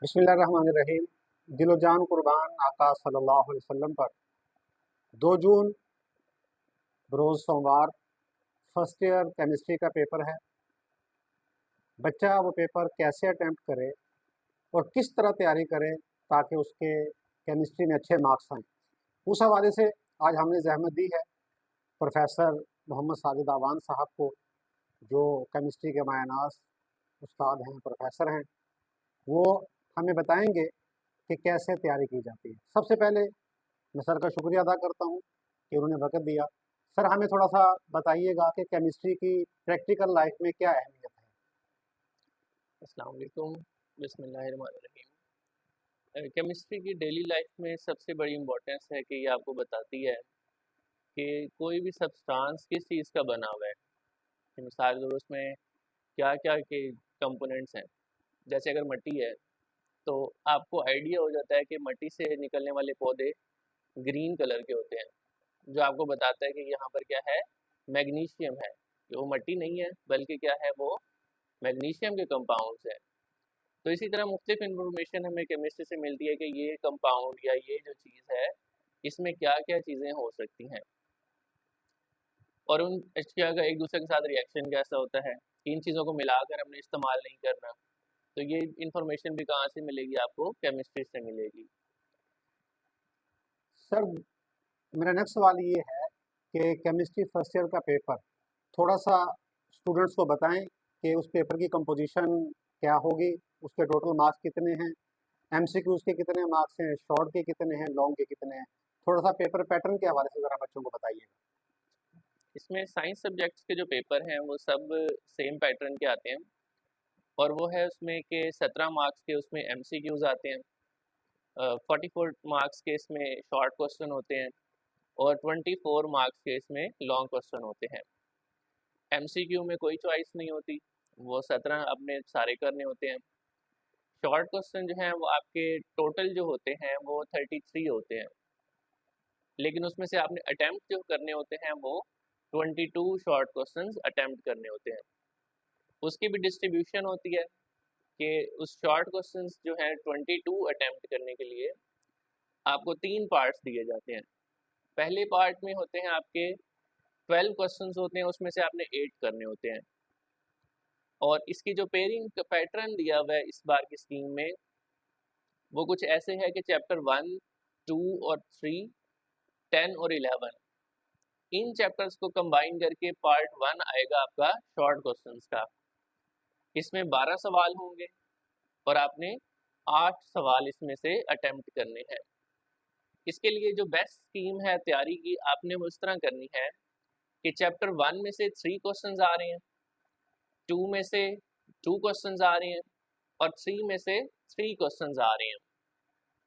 बिस्मिल्लाहिर्रहमानिर्रहीम। दिलो जान कुर्बान आका सल्लल्लाहु अलैहि वसल्लम पर 2 जून रोज़ सोमवार फर्स्ट ईयर केमिस्ट्री का पेपर है। बच्चा वो पेपर कैसे अटेम्प्ट करे और किस तरह तैयारी करे ताकि उसके केमिस्ट्री में अच्छे मार्क्स आएँ। उस हवाले से आज हमने ज़हमत दी है प्रोफ़ेसर मोहम्मद साजिद आवान साहब को, जो केमिस्ट्री के मायनाज़ उस्ताद हैं, प्रोफ़ेसर हैं। वो हमें बताएँगे कि कैसे तैयारी की जाती है। सबसे पहले मैं सर का शुक्रिया अदा करता हूँ कि उन्होंने वक़्त दिया। सर, हमें थोड़ा-सा बताइएगा कि केमिस्ट्री की प्रैक्टिकल लाइफ़ में क्या अहमियत है? अस्सलाम वालेकुम। बिस्मिल्लाहिर्रहमानिर्रहीम। केमिस्ट्री की डेली लाइफ में सबसे बड़ी इम्पोर्टेंस है कि ये आपको बताती है कि कोई भी सब्सटेंस किस चीज़ का बना हुआ है। कि मिसाल के तौर उसमें क्या क्या के कंपोनेंट्स हैं। जैसे अगर मिट्टी है तो आपको आइडिया हो जाता है कि मिट्टी से निकलने वाले पौधे ग्रीन कलर के होते हैं, जो आपको बताता है कि यहाँ पर क्या है, मैग्नीशियम है। कि वो मिट्टी नहीं है बल्कि क्या है, वो मैग्नीशियम के कंपाउंड्स हैं। तो इसी तरह मुख्तलिफ इन्फॉर्मेशन हमें केमिस्ट्री से मिलती है कि ये कंपाउंड या ये जो चीज़ है, इसमें क्या क्या चीज़ें हो सकती हैं और उन अशिया का एक दूसरे के साथ रिएक्शन कैसा होता है। इन चीज़ों को मिलाकर हमने इस्तेमाल नहीं करना। तो ये इन्फॉर्मेशन भी कहाँ से मिलेगी, आपको केमिस्ट्री से मिलेगी। सर, मेरा नेक्स्ट सवाल ये है कि केमिस्ट्री फर्स्ट ईयर का पेपर थोड़ा-सा स्टूडेंट्स को बताएँ कि उस पेपर की कंपोज़िशन क्या होगी? उसके टोटल मार्क्स कितने हैं? एमसीक्यूज़ के कितने मार्क्स हैं? शॉर्ट के कितने हैं? लॉन्ग के कितने हैं? थोड़ा-सा पेपर पैटर्न के हवाले से ज़रा बच्चों को बताइएगा। इसमें साइंस सब्जेक्ट्स के जो पेपर हैं वो सब सेम पैटर्न के आते हैं और वो है उसमें कि 17 मार्क्स के उसमें MCQs आते हैं, 44 मार्क्स के इसमें शॉर्ट क्वेश्चन होते हैं और 24 मार्क्स के इसमें लॉन्ग क्वेश्चन होते हैं। MCQ में कोई चॉइस नहीं होती, वो 17 आपने सारे करने होते हैं। शॉर्ट क्वेश्चन जो हैं वो आपके टोटल जो होते हैं वो 33 होते हैं, लेकिन उसमें से आपने अटेम्प्ट जो करने होते हैं वो 22 शॉर्ट क्वेश्चन अटेम्प्ट करने होते हैं। उसकी भी डिस्ट्रीब्यूशन होती है कि उस शॉर्ट क्वेश्चन जो हैं 22 अटेम्प्ट करने के लिए आपको 3 पार्ट्स दिए जाते हैं। पहले पार्ट में होते हैं आपके 12 क्वेश्चन होते हैं, उसमें से आपने 8 करने होते हैं। और इसकी जो पेयरिंग पैटर्न दिया हुआ है इस बार की स्कीम में, वो कुछ ऐसे है कि चैप्टर 1, 2 और 3, 10 और 11, इन चैप्टर्स को कंबाइन करके पार्ट 1 आएगा आपका शॉर्ट क्वेश्चंस का। इसमें 12 सवाल होंगे और आपने 8 सवाल इसमें से अटेम्प्ट करने हैं। इसके लिए जो बेस्ट स्कीम है तैयारी की, आपने वो इस तरह करनी है कि चैप्टर 1 में से 3 क्वेश्चंस आ रहे हैं, 2 में से 2 क्वेश्चंस आ रहे हैं और 3 में से 3 क्वेश्चंस आ रहे हैं।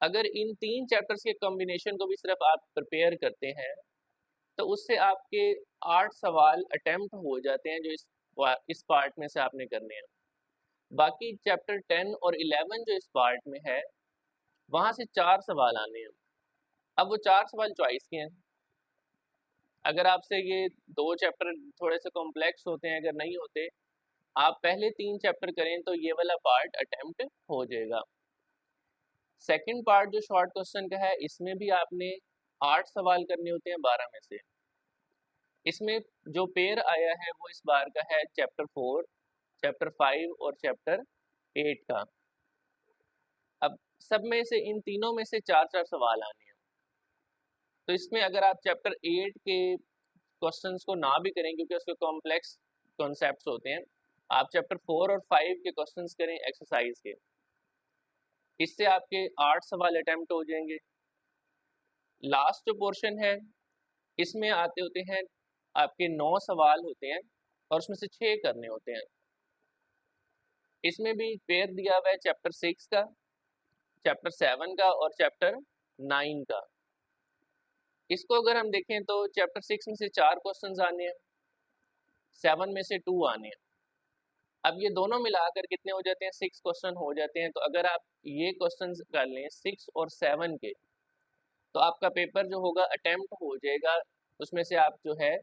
अगर इन 3 चैप्टर्स के कॉम्बिनेशन को भी सिर्फ आप प्रिपेयर करते हैं तो उससे आपके 8 सवाल अटेम्प्ट हो जाते हैं, जो इस पार्ट में से आपने करने हैं। बाकी चैप्टर 10 और 11 जो इस पार्ट में है, वहाँ से 4 सवाल आने हैं। अब वो 4 सवाल चॉइस के हैं। अगर आपसे ये 2 चैप्टर थोड़े से कॉम्प्लेक्स होते हैं, अगर नहीं होते, आप पहले 3 चैप्टर करें तो ये वाला पार्ट अटेम्प्ट हो जाएगा। सेकंड पार्ट जो शॉर्ट क्वेश्चन का है, इसमें भी आपने 8 सवाल करने होते हैं 12 में से। इसमें जो पेयर आया है वो इस बार का है चैप्टर 4, चैप्टर 5 और चैप्टर 8 का। अब सब में से इन तीनों में से 4-4 सवाल आने हैं। तो इसमें अगर आप चैप्टर 8 के क्वेश्चंस को ना भी करें, क्योंकि उसके कॉम्प्लेक्स कॉन्सेप्ट्स होते हैं, आप चैप्टर 4 और 5 के क्वेश्चंस करें एक्सरसाइज के, इससे आपके 8 सवाल अटेम्प्ट हो जाएंगे। लास्ट जो पोर्शन है, इसमें आते होते हैं आपके 9 सवाल होते हैं और उसमें से 6 करने होते हैं। इसमें भी पेयर दिया हुआ है चैप्टर 6 का, चैप्टर 7 का और चैप्टर 9 का। इसको अगर हम देखें तो चैप्टर 6 में से 4 क्वेश्चंस आने हैं, 7 में से 2 आने हैं। अब ये दोनों मिलाकर कितने हो जाते हैं, 6 क्वेश्चन हो जाते हैं। तो अगर आप ये क्वेश्चंस कर लें 6 और 7 के, तो आपका पेपर जो होगा अटेम्प्ट हो जाएगा। उसमें से आप जो है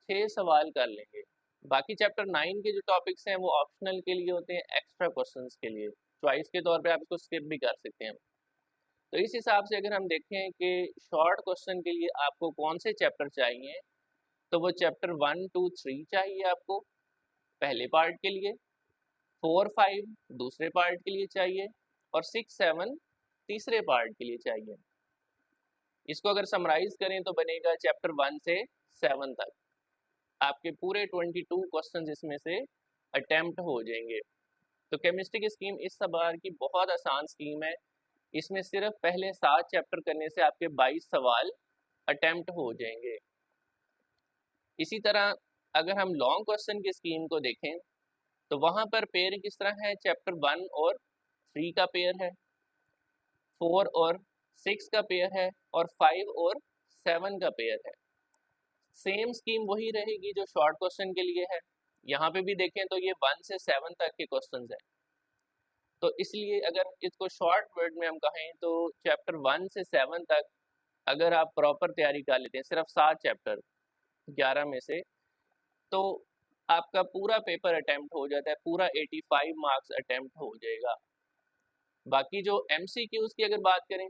6 सवाल कर लेंगे। बाकी चैप्टर 9 के जो टॉपिक्स हैं वो ऑप्शनल के लिए होते हैं, एक्स्ट्रा क्वेश्चंस के लिए। चॉइस के तौर पे आप इसको स्किप भी कर सकते हैं। तो इस हिसाब से अगर हम देखें कि शॉर्ट क्वेश्चन के लिए आपको कौन से चैप्टर चाहिए, तो वो चैप्टर 1, 2, 3 चाहिए आपको पहले पार्ट के लिए, 4, 5 दूसरे पार्ट के लिए चाहिए, और 6, 7 तीसरे पार्ट के लिए चाहिए। इसको अगर समराइज करें तो बनेगा चैप्टर 1 से 7 तक आपके पूरे 22 क्वेश्चन इसमें से अटेम्प्ट हो जाएंगे। तो केमिस्ट्री की स्कीम इस बार की बहुत आसान स्कीम है। इसमें सिर्फ पहले 7 चैप्टर करने से आपके 22 सवाल अटेम्प्ट हो जाएंगे। इसी तरह अगर हम लॉन्ग क्वेश्चन की स्कीम को देखें तो वहां पर पेयर किस तरह है, चैप्टर 1 और 3 का पेयर है, 4 और 6 का पेयर है, और 5 और 7 का पेयर है। सेम स्कीम वही रहेगी जो शॉर्ट क्वेश्चन के लिए है। यहाँ पे भी देखें तो ये 1 से 7 तक के क्वेश्चंस हैं। तो इसलिए अगर इसको शॉर्ट वर्ड में हम कहें तो चैप्टर 1 से 7 तक अगर आप प्रॉपर तैयारी कर लेते हैं, सिर्फ 7 चैप्टर 11 में से, तो आपका पूरा पेपर अटेम्प्ट हो जाता है, पूरा 85 मार्क्स अटेम्प्ट हो जाएगा। बाकी जो MCQs की अगर बात करें,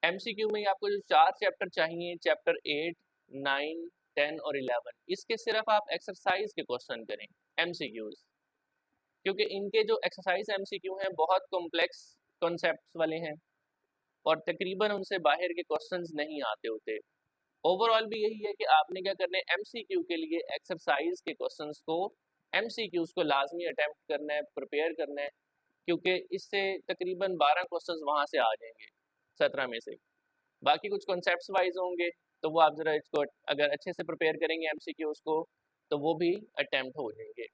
MCQ में आपको जो 4 चैप्टर चाहिए, चैप्टर 8, 9, 10 और 11, इसके सिर्फ आप एक्सरसाइज के क्वेश्चन करें MCQs, क्योंकि इनके जो एक्सरसाइज MCQ हैं बहुत कॉम्प्लेक्स कॉन्सेप्ट्स वाले हैं और तकरीबन उनसे बाहर के क्वेश्चंस नहीं आते होते। ओवरऑल भी यही है कि आपने क्या करना है, MCQ के लिए एक्सरसाइज के क्वेश्चंस को, MCQs को लाजमी अटेम्प्ट करना है, प्रिपेयर करना है, क्योंकि इससे तकरीबन 12 क्वेश्चंस वहाँ से आ जाएंगे 17 में से। बाकी कुछ कॉन्सेप्ट्स वाइज होंगे तो वो आप ज़रा इसको अगर अच्छे से प्रिपेयर करेंगे MCQs को तो वो भी अटेम्प्ट हो जाएंगे।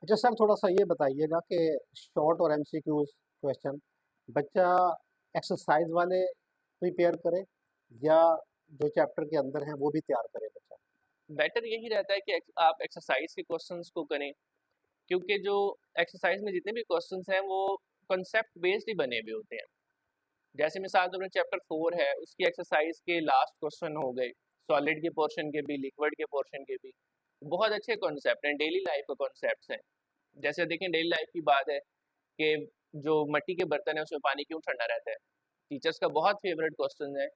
अच्छा सर, थोड़ा सा ये बताइएगा कि शॉर्ट और MCQ क्वेश्चन बच्चा एक्सरसाइज वाले प्रिपेयर करे या जो चैप्टर के अंदर हैं वो भी तैयार करे बच्चा? बेटर यही रहता है कि आप एक्सरसाइज के क्वेश्चंस को करें, क्योंकि जो एक्सरसाइज में जितने भी क्वेश्चंस हैं वो कॉन्सेप्ट बेस्ड ही बने हुए होते हैं। जैसे मिसाल के तौर पर चैप्टर 4 है, उसकी एक्सरसाइज के लास्ट क्वेश्चन हो गए सॉलिड के पोर्शन के भी, लिक्विड के पोर्शन के भी, बहुत अच्छे कॉन्सेप्ट हैं, डेली लाइफ के कॉन्सेप्ट्स हैं। जैसे देखें डेली लाइफ की बात है कि जो मिट्टी के बर्तन है उसमें पानी क्यों ठंडा रहता है, टीचर्स का बहुत फेवरेट क्वेश्चन है,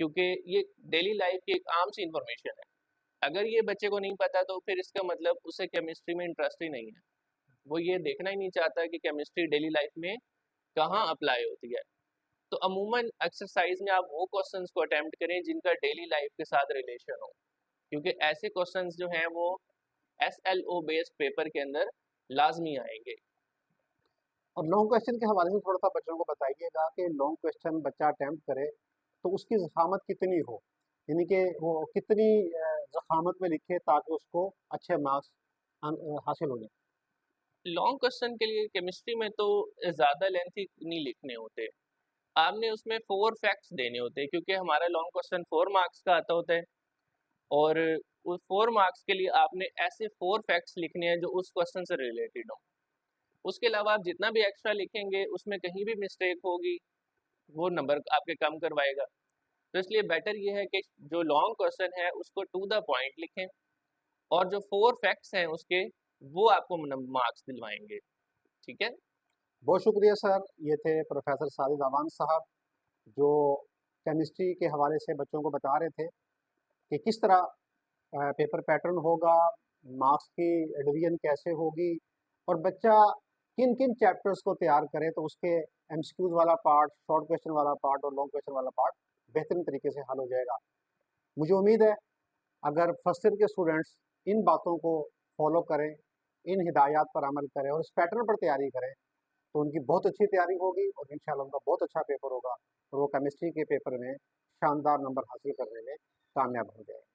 क्योंकि ये डेली लाइफ की एक आम सी इंफॉर्मेशन है। अगर ये बच्चे को नहीं पता तो फिर इसका मतलब उसे केमिस्ट्री में इंटरेस्ट ही नहीं है, वो ये देखना ही नहीं चाहता कि केमिस्ट्री डेली लाइफ में कहाँ अप्लाई होती है। तो अमूमन एक्सरसाइज में आप वो क्वेश्चंस को अटेम्प्ट करें जिनका डेली लाइफ के साथ रिलेशन हो, क्योंकि ऐसे क्वेश्चंस जो हैं वो SLO बेस्ड पेपर के अंदर लाजमी आएंगे। और लॉन्ग क्वेश्चन के हवाले से थोड़ा सा बच्चों को बताइएगा कि लॉन्ग क्वेश्चन बच्चा अटेम्प्ट करे तो उसकी ज़खामत कितनी हो, यानी कि वो कितनी ज़खामत में लिखे ताकि उसको अच्छे मार्क्स हासिल हो जाए। लॉन्ग क्वेश्चन के लिए केमिस्ट्री में तो ज़्यादा लेंथी नहीं लिखने होते, आपने उसमें 4 फैक्ट्स देने होते हैं, क्योंकि हमारा लॉन्ग क्वेश्चन 4 मार्क्स का आता होता है, और उस 4 मार्क्स के लिए आपने ऐसे 4 फैक्ट्स लिखने हैं जो उस क्वेश्चन से रिलेटेड हो। उसके अलावा आप जितना भी एक्स्ट्रा लिखेंगे उसमें कहीं भी मिस्टेक होगी वो नंबर आपके कम करवाएगा। तो इसलिए बेटर ये है कि जो लॉन्ग क्वेश्चन है उसको टू द पॉइंट लिखें, और जो 4 फैक्ट्स हैं उसके वो आपको मार्क्स दिलवाएंगे। ठीक है। बहुत शुक्रिया सर, ये थे प्रोफेसर साजिद अवान साहब जो केमिस्ट्री के हवाले से बच्चों को बता रहे थे कि किस तरह पेपर पैटर्न होगा, मार्क्स की डिवीजन कैसे होगी और बच्चा किन किन चैप्टर्स को तैयार करे तो उसके MCQs वाला पार्ट, शॉर्ट क्वेश्चन वाला पार्ट और लॉन्ग क्वेश्चन वाला पार्ट बेहतरीन तरीके से हल हो जाएगा। मुझे उम्मीद है अगर फर्स्ट ईयर के स्टूडेंट्स इन बातों को फॉलो करें, इन हिदायत पर अमल करें और इस पैटर्न पर तैयारी करें तो उनकी बहुत अच्छी तैयारी होगी और इंशाल्लाह उनका बहुत अच्छा पेपर होगा और वो केमिस्ट्री के पेपर में शानदार नंबर हासिल करने में कामयाब हो जाएंगे।